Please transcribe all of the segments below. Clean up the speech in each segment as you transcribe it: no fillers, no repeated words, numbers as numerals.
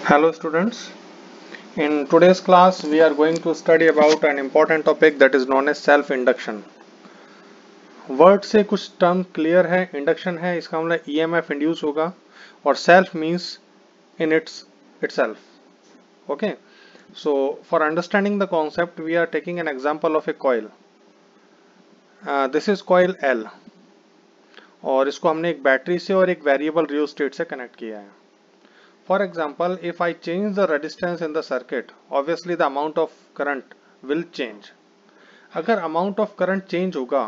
Hello students. In today's class we are going to study about an important topic that is known as self induction. Word से कुछ term clear है, induction है, इसका मतलब EMF induce होगा और self means in itself. Okay. So for understanding the concept we are taking an example of a coil. This is coil L और इसको हमने एक बैटरी से और एक वेरिएबल रियोस्टेट से कनेक्ट किया है. For example, if I change the resistance in the circuit, obviously the amount of current will change. अगर amount of current change होगा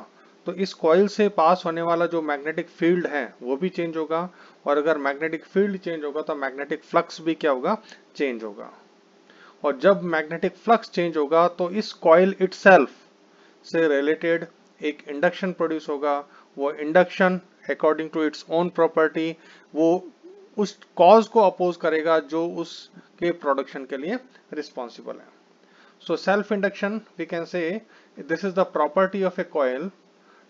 तो इस कॉइल से पास होने वाला जो मैग्नेटिक फील्ड है वो भी चेंज होगा और अगर मैग्नेटिक फील्ड चेंज होगा तो मैग्नेटिक फ्लक्स भी क्या होगा, चेंज होगा. और जब मैग्नेटिक फ्लक्स चेंज होगा तो इस कॉइल इटसेल्फ से रिलेटेड एक इंडक्शन प्रोड्यूस होगा. वो induction according to its own property वो उस कॉज को अपोज करेगा जो उसके प्रोडक्शन के लिए रिस्पॉन्सिबल है. So self induction we can say this is the property of a coil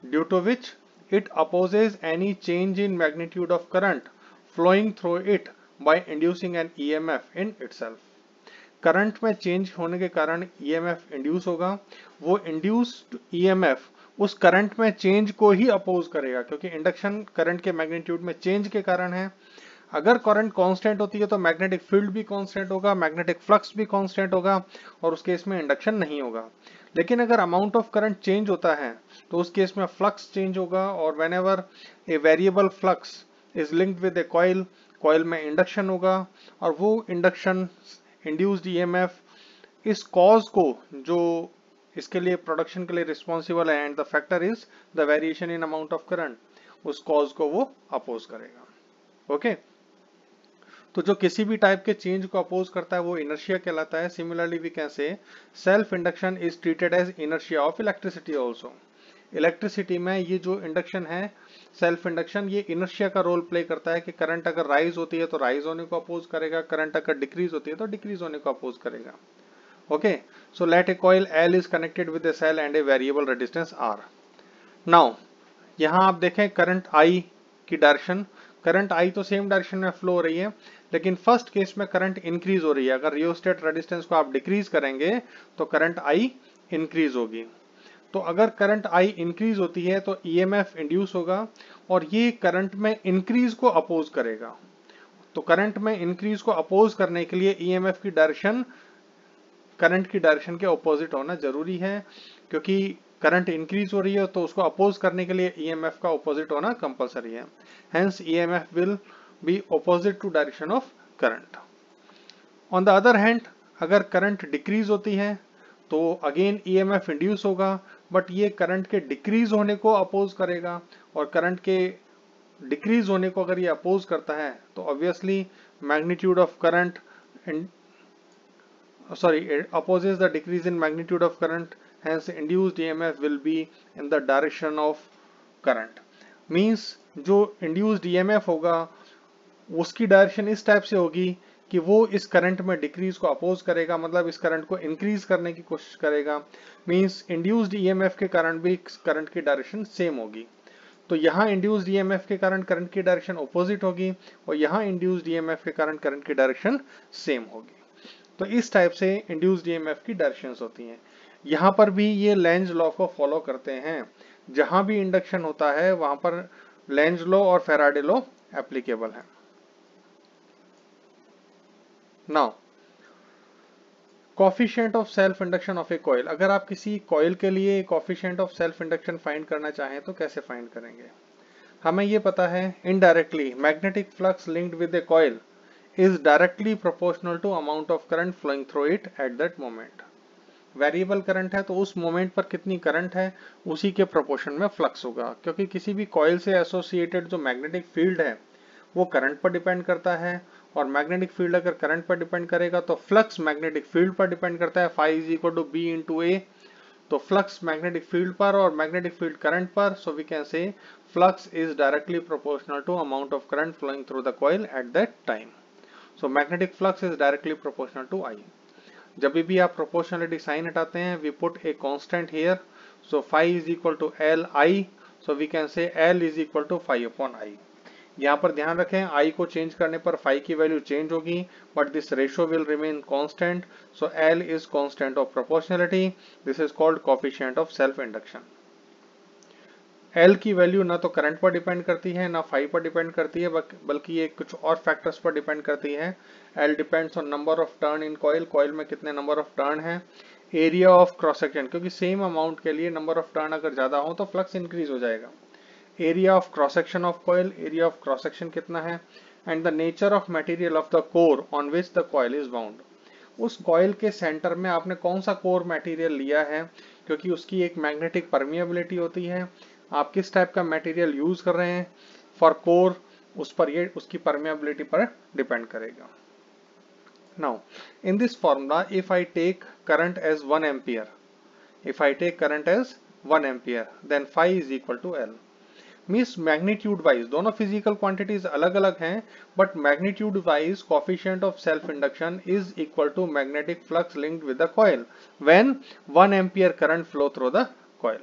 due to which it opposes any change in magnitude of current flowing through it by inducing an EMF in itself. Current में change होने के कारण EMF induce होगा. वो induced EMF उस current में change को ही अपोज करेगा क्योंकि इंडक्शन करंट के मैग्नीट्यूड में चेंज के कारण है. अगर करंट कांस्टेंट होती है तो मैग्नेटिक फील्ड भी कांस्टेंट होगा, मैग्नेटिक फ्लक्स भी कांस्टेंट होगा और उस केस में इंडक्शन नहीं होगा. लेकिन अगर अमाउंट ऑफ करंट चेंज होता है तो उस केस में फ्लक्स चेंज होगा और whenever a variable flux is linked with A coil, coil में इंडक्शन होगा और वो इंडक्शन इंड्यूस्ड ईएमएफ इस कॉज को जो इसके लिए प्रोडक्शन के लिए रिस्पॉन्सिबल है and the factor is the variation in amount of current, उस कॉज को वो अपोज करेगा. ओके तो जो किसी भी टाइप के चेंज को अपोज करता है वो इनर्शिया कहलाता है. Similarly we can say self induction is treated as inertia of electricity also. Electricity में ये जो इंडक्शन है सेल्फ इंडक्शन ये इनर्शिया का रोल प्ले करता है कि करंट अगर राइज होती है तो राइज होने को अपोज करेगा, करंट अगर डिक्रीज होती है तो डिक्रीज होने को अपोज करेगा. Okay so let a coil L is connected with a cell and a variable resistance R. Now यहाँ आप देखें करंट I की डायरेक्शन, करंट I तो सेम डायरेक्शन में फ्लो हो रही है लेकिन फर्स्ट केस में करंट इंक्रीज हो रही है. अगर रियोस्टेट रेजिस्टेंस को आप डिक्रीज करेंगे तो करंट I इंक्रीज होगी. तो अगर करंट I इंक्रीज होती है तो ईएमएफ इंड्यूस होगा और ये करंट में इंक्रीज को अपोज करेगा. तो करंट में इंक्रीज को अपोज करने के लिए ईएमएफ की डायरेक्शन करंट की डायरेक्शन के ऑपोजिट होना जरूरी है क्योंकि करंट इंक्रीज हो रही है तो उसको अपोज करने के लिए ईएमएफ का ऑपोजिट होना कंपलसरी है. Hence EMF will be opposite to direction of current. On the other hand अगर करंट डिक्रीज होती है तो अगेन ईएमएफ इंड्यूस होगा बट ये करंट के डिक्रीज होने को अपोज करेगा और करंट के डिक्रीज होने को अगर ये अपोज करता है तो obviously magnitude of current it opposes the decrease in magnitude of current, hence induced EMF will be in the direction of current. Means जो induced EMF होगा उसकी डायरेक्शन इस टाइप से होगी कि वो इस करंट में डिक्रीज को अपोज करेगा, मतलब इस करंट को इंक्रीज करने की कोशिश करेगा. मींस इंड्यूस्ड ईएमएफ के कारण भी करंट की डायरेक्शन सेम होगी. तो यहाँ इंड्यूस्ड ईएमएफ के कारण करंट की डायरेक्शन ऑपोजिट होगी और यहाँ इंड्यूस्ड ईएमएफ के कारण करंट की डायरेक्शन सेम होगी. तो इस टाइप से इंड्यूस्ड ईएमएफ की डायरेक्शंस होती हैं. यहाँ पर भी ये लेंज लॉ को फॉलो करते हैं. जहां भी इंडक्शन होता है वहां पर लेंज लॉ और फैराडे लॉ एप्लीकेबल है. Now coefficient of self induction of a coil. अगर आप किसी कॉइल के लिए coefficient of self induction find करना चाहें तो कैसे फाइंड करेंगे. हमें ये पता है indirectly magnetic flux linked with A coil is directly proportional to amount of current flowing through it at that moment. Variable current है तो उस मोमेंट पर कितनी करंट है उसी के प्रोपोर्शन में फ्लक्स होगा क्योंकि किसी भी कॉइल से एसोसिएटेड जो मैग्नेटिक फील्ड है वो करंट पर डिपेंड करता है और मैग्नेटिक फील्ड अगर करंट पर डिपेंड करेगा तो फ्लक्स मैग्नेटिक फील्ड पर डिपेंड करता है. phi is equal to B into A. तो फ्लक्स मैग्नेटिक फील्ड पर और मैग्नेटिक फील्ड करंट पर. So we can say flux is directly proportional to amount of current flowing through the coil at that time. So magnetic flux is directly proportional to I. जब भी आप proportionality sign हटाते हैं we put a constant here. So phi is equal to L I. So we can say L is equal to phi upon I. यहाँ पर ध्यान रखें I को चेंज करने पर phi की वैल्यू चेंज होगी, but this ratio will remain constant, so L is constant of proportionality, this is called coefficient of self induction. L की वैल्यू ना तो करंट पर डिपेंड करती है ना phi पर डिपेंड करती है, बल्कि ये कुछ और फैक्टर्स पर डिपेंड करती है। L depends on number of turn in coil, coil में कितने नंबर ऑफ टर्न है, एरिया ऑफ क्रॉस सेक्शन, क्योंकि सेम अमाउंट के लिए नंबर ऑफ टर्न अगर ज्यादा हो तो फ्लक्स इंक्रीज हो जाएगा, area of cross section of coil, area of cross section कितना है, and the nature of material of the core on which the coil is bound. उस कॉइल के सेंटर में आपने कौन सा कोर मटेरियल लिया है, क्योंकि उसकी एक मैग्नेटिक परमिएबिलिटी होती है, आप किस टाइप का मटेरियल यूज कर रहे हैं फॉर कोर, उस पर ये उसकी परमिएबिलिटी पर डिपेंड करेगा। Now in this formula if I take current as 1 ampere, if I take current as 1 ampere then phi is equal to L, means magnitude wise दोनों फिजिकल क्वांटिटीज अलग अलग हैं, but magnitude wise coefficient of self induction is equal to magnetic flux linked with the coil when 1 ampere current flow through the coil.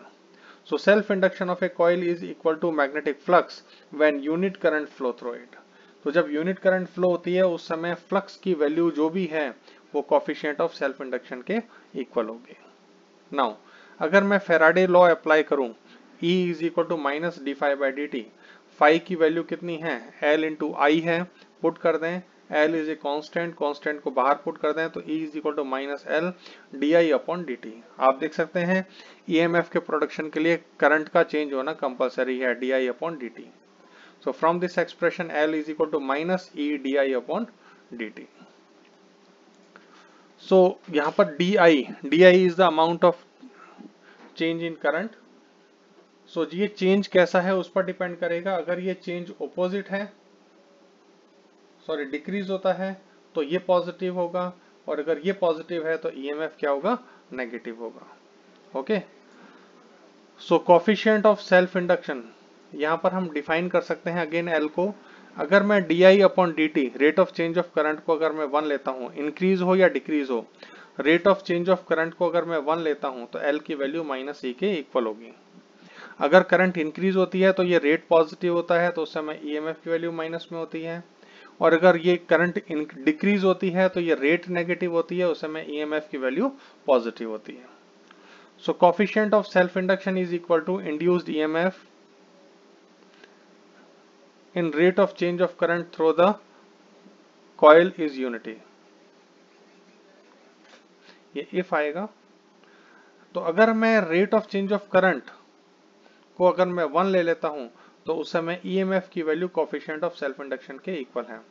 So self induction of a coil is equal to magnetic flux when unit current flow through it. तो जब unit current flow होती है उस समय flux की value जो भी है वो कोएफिशिएंट ऑफ सेल्फ इंडक्शन के इक्वल होगी। नाउ अगर मैं फेराडे लॉ अप्लाई करूं, E is equal to minus d phi by d t, phi की वैल्यू कितनी है, L इंटू आई है, पुट कर दें, L is a constant, constant को बाहर पुट कर दें तो E is equal to minus L d I upon D t. आप देख सकते हैं EMF के प्रोडक्शन के लिए करंट का चेंज होना कंपलसरी है, D I upon D T. So from this expression L is equal to minus E D I upon D T. So यहाँ पर D I is the amount of change in current. So ये change कैसा है उस पर depend करेगा, अगर ये चेंज ऑपोजिट है, सॉरी डिक्रीज होता है तो ये पॉजिटिव होगा, और अगर ये पॉजिटिव है तो EMF क्या होगा, नेगेटिव होगा। Okay, so coefficient of self induction यहाँ पर हम डिफाइन कर सकते हैं अगेन L को, अगर मैं D I upon D T rate of change of current को अगर मैं 1 लेता हूँ, इंक्रीज हो या डिक्रीज हो, rate of change of current को अगर मैं 1 लेता हूँ तो L की वैल्यू माइनस E के इक्वल होगी। अगर करंट इंक्रीज होती है तो ये रेट पॉजिटिव होता है तो उस समय EMF की वैल्यू माइनस में होती है, और अगर ये करंट डिक्रीज होती है तो ये रेट नेगेटिव होती है, उस समय EMF की वैल्यू पॉजिटिव होती है। So coefficient of self induction is equal to induced EMF in rate of change of current through the coil is unity। ये if आएगा, तो अगर मैं rate of change of current को अगर मैं 1 ले लेता हूं तो उस समय EMF की value coefficient of self induction के इक्वल है।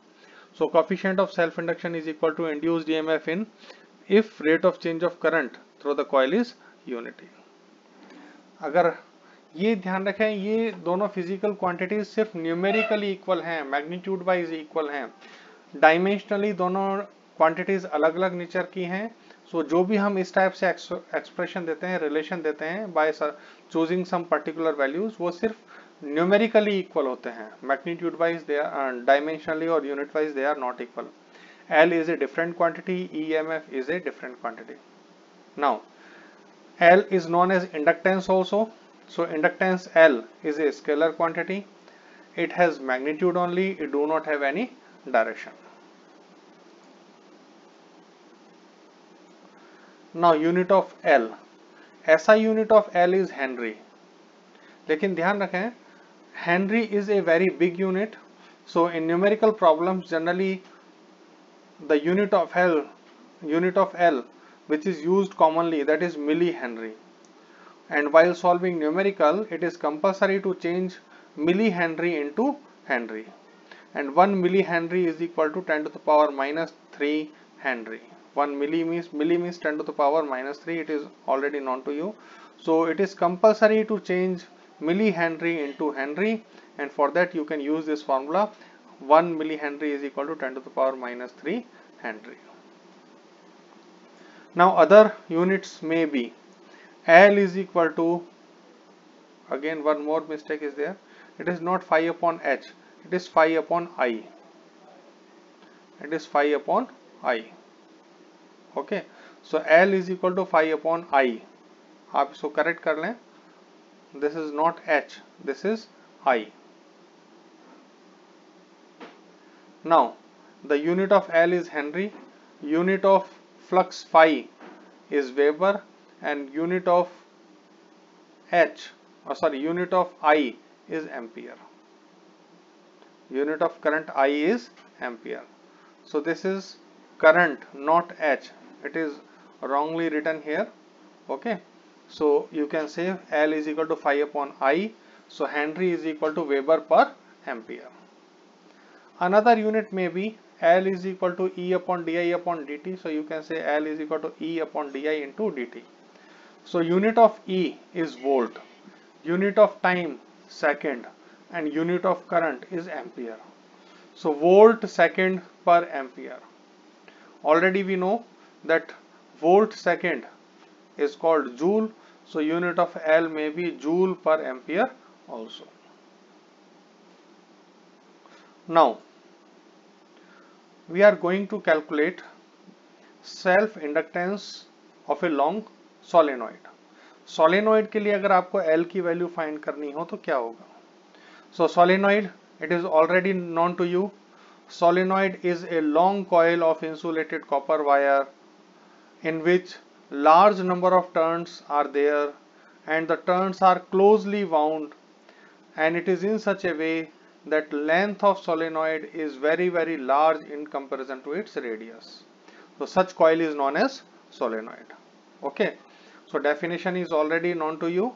So coefficient of self induction is equal to induced EMF in if rate of change of current through the coil is unity. अगर ये ध्यान रखें ये दोनों फिजिकल क्वांटिटीज सिर्फ न्यूमेरिकली इक्वल हैं, मैग्नीट्यूड वाइज इक्वल हैं, डायमेंशनली दोनों क्वांटिटीज अलग अलग नेचर की हैं। सो जो भी हम इस टाइप से एक्सप्रेशन देते हैं, रिलेशन देते हैं by choosing some particular values, वो सिर्फ न्यूमेरिकली इक्वल होते हैं, magnitude wise they are, dimensionally और unit wise they are not equal. L is a different quantity, EMF is a different quantity. Now L is known as inductance also. So inductance L is a scalar quantity. It has magnitude only, it do not have any direction. Now unit of L, SI unit of L is Henry. लेकिन ध्यान रखें Henry is a very big unit. So in numerical problems generally the unit of L which is used commonly, that is millihenry. And while solving numerical, it is compulsory to change millihenry into Henry. And 1 millihenry is equal to 10 to the power minus 3 Henry. 1 milli means 10 to the power minus 3. It is already known to you. So it is compulsory to change millihenry into Henry, and for that you can use this formula. 1 millihenry is equal to 10 to the power minus 3 Henry. Now other units may be L is equal to, again one more mistake is there, it is not phi upon H, it is phi upon I. It is phi upon I. Okay, so L is equal to phi upon I. आप इसको correct कर लें, this is not H, this is I. Now the unit of L is Henry, unit of flux phi is Weber, and unit of unit of I is ampere. Unit of current I is ampere. So this is current, not H. It is wrongly written here. Okay. So you can say L is equal to phi upon I. So Henry is equal to Weber per ampere. Another unit may be L is equal to E upon di upon dt. So you can say L is equal to E upon di into dt. So unit of E is volt, unit of time second, and unit of current is ampere. So volt second per ampere. Already we know that volt second is called joule. So unit of L may be joule per ampere also. Now we are going to calculate self inductance of a long solenoid. Solenoid के लिए अगर आपको L की value find करनी हो तो क्या होगा? So solenoid, it is already known to you. Solenoid is a long coil of insulated copper wire in which large number of turns are there and the turns are closely wound, and it is in such a way that length of solenoid is very large in comparison to its radius. So such coil is known as solenoid. Okay. So definition is already known to you.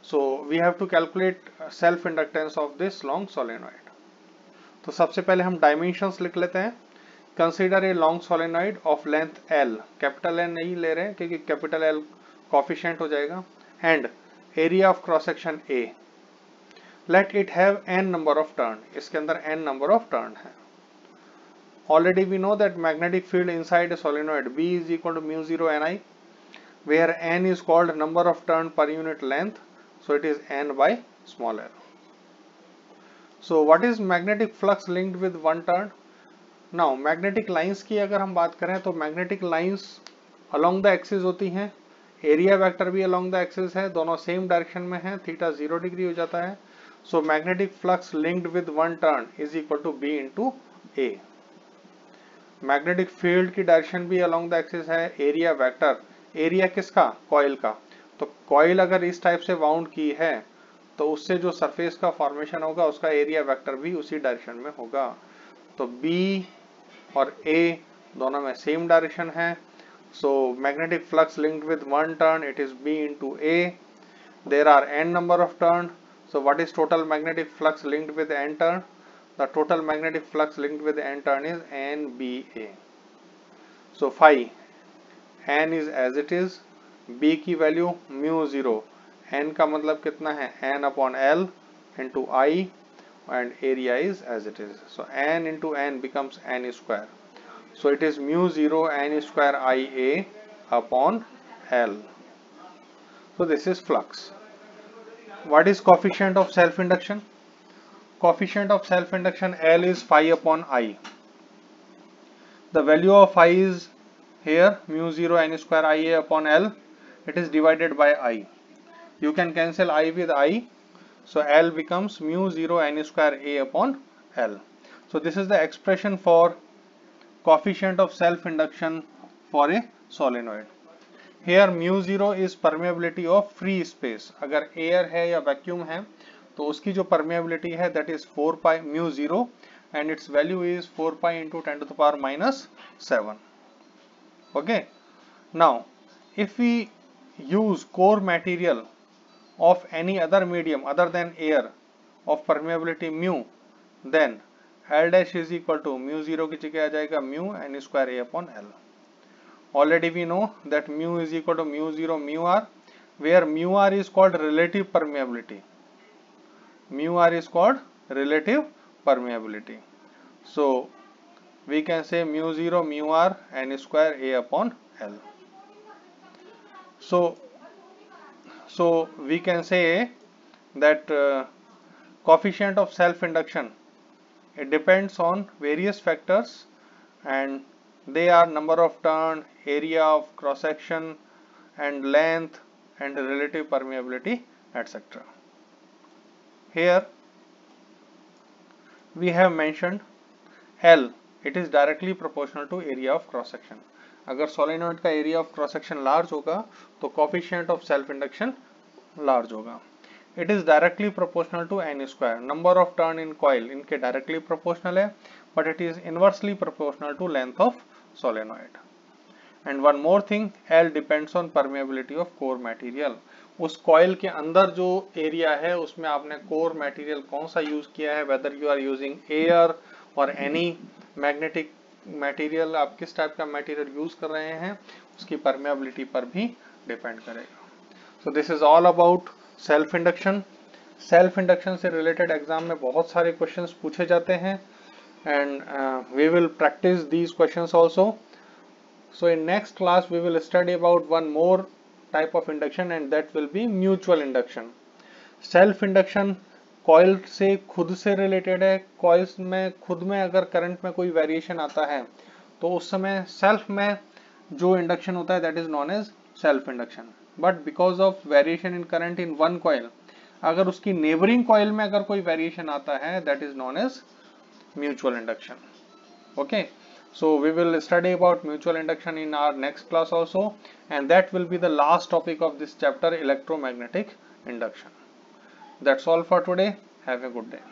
So we have to calculate self inductance of this long solenoid. तो सबसे पहले हम dimensions लिख लेते हैं. Consider a long solenoid of length L. Capital L नहीं ले रहे हैं क्योंकि कैपिटल L कोफिशिएंट हो जाएगा. And area of cross section A. Let it have n number of turn. इसके अंदर n number of turn है. Already we know that magnetic field inside a solenoid B is equal to mu 0 Ni, where n is called number of turn per unit length. So it is n by small l. So what is magnetic flux linked with one turn? Now magnetic lines की अगर हम बात करें तो magnetic lines along the axis होती हैं. Area vector भी along the axis है, दोनों सेम डायरेक्शन में है, थीटा 0 डिग्री हो जाता है. So magnetic flux linked with one turn is equal to B into A. Magnetic field की डायरेक्शन भी along the axis है, एरिया वेक्टर, एरिया किसका? कॉइल का. तो कॉइल अगर इस टाइप से वाउंड की है तो उससे जो सरफेस का फॉर्मेशन होगा उसका एरिया वेक्टर भी उसी डायरेक्शन में होगा. तो B और A दोनों में सेम डायरेक्शन है. So magnetic flux linked with one turn, it is B into A. There are n number of turn. So what is total magnetic flux linked with n turn? The total magnetic flux linked with n turn is NBA. So phi, n is as it is, B की value mu 0, n का मतलब कितना है? n upon L into I, and area is as it is. So n into n becomes n square. So it is mu 0 n square IA upon L. So this is flux. What is coefficient of self induction? Coefficient of self induction L is phi upon I. The value of phi is here mu 0 n square IA upon L. It is divided by I. You can cancel I with I. So L becomes mu 0 n square A upon L. So this is the expression for coefficient of self induction for a solenoid. Here mu 0 is permeability of free space. अगर air है या vacuum है तो उसकी जो permeability है that is 4 pi mu 0 and its value is 4 pi into 10 to the power minus 7. Okay. Now if we use core material of any other medium other than air of permeability mu, then L dash is equal to mu 0 की जगह आ जाएगा mu n square A upon L. Already we know that mu is equal to mu 0 mu r, where mu r is called relative permeability. Mu r is called relative permeability. So we can say mu 0 mu r n square A upon L. So we can say that coefficient of self induction, it depends on various factors, and they are number of turn, area of cross section, and length, and relative permeability, etc. Here we have mentioned L, it is directly proportional to area of cross section. अगर solenoid का area of cross section large होगा तो coefficient of self induction large होगा. It is directly proportional to N square. Number of turn in coil इनके directly proportional है, but it is inversely proportional to length of solenoid. And one more thing, L depends on permeability of core material. उस coil के अंदर जो area है उसमें आपने core material कौन सा यूज किया है, whether you are using air और एनी मैग्नेटिक मटेरियल, आप किस टाइप का मटेरियल यूज कर रहे हैं उसकी परमेबिलिटी पर भी डिपेंड करेगा. So this is all about self induction. Self induction से रिलेटेड एग्जाम में बहुत सारे क्वेश्चंस पूछे जाते हैं and we will practise these questions also. So in next class we will study about one more type of induction and that will be mutual induction. Self induction coil से खुद से related है. coils में खुद में अगर current में कोई variation आता है तो उस समय self में जो induction होता है that is known as self induction. But because of variation in current in one coil, अगर उसकी neighboring coil में अगर कोई variation आता है that is known as mutual induction. Okay. So we will study about mutual induction in our next class also, and that will be the last topic of this chapter, electromagnetic induction. That's all for today. Have a good day.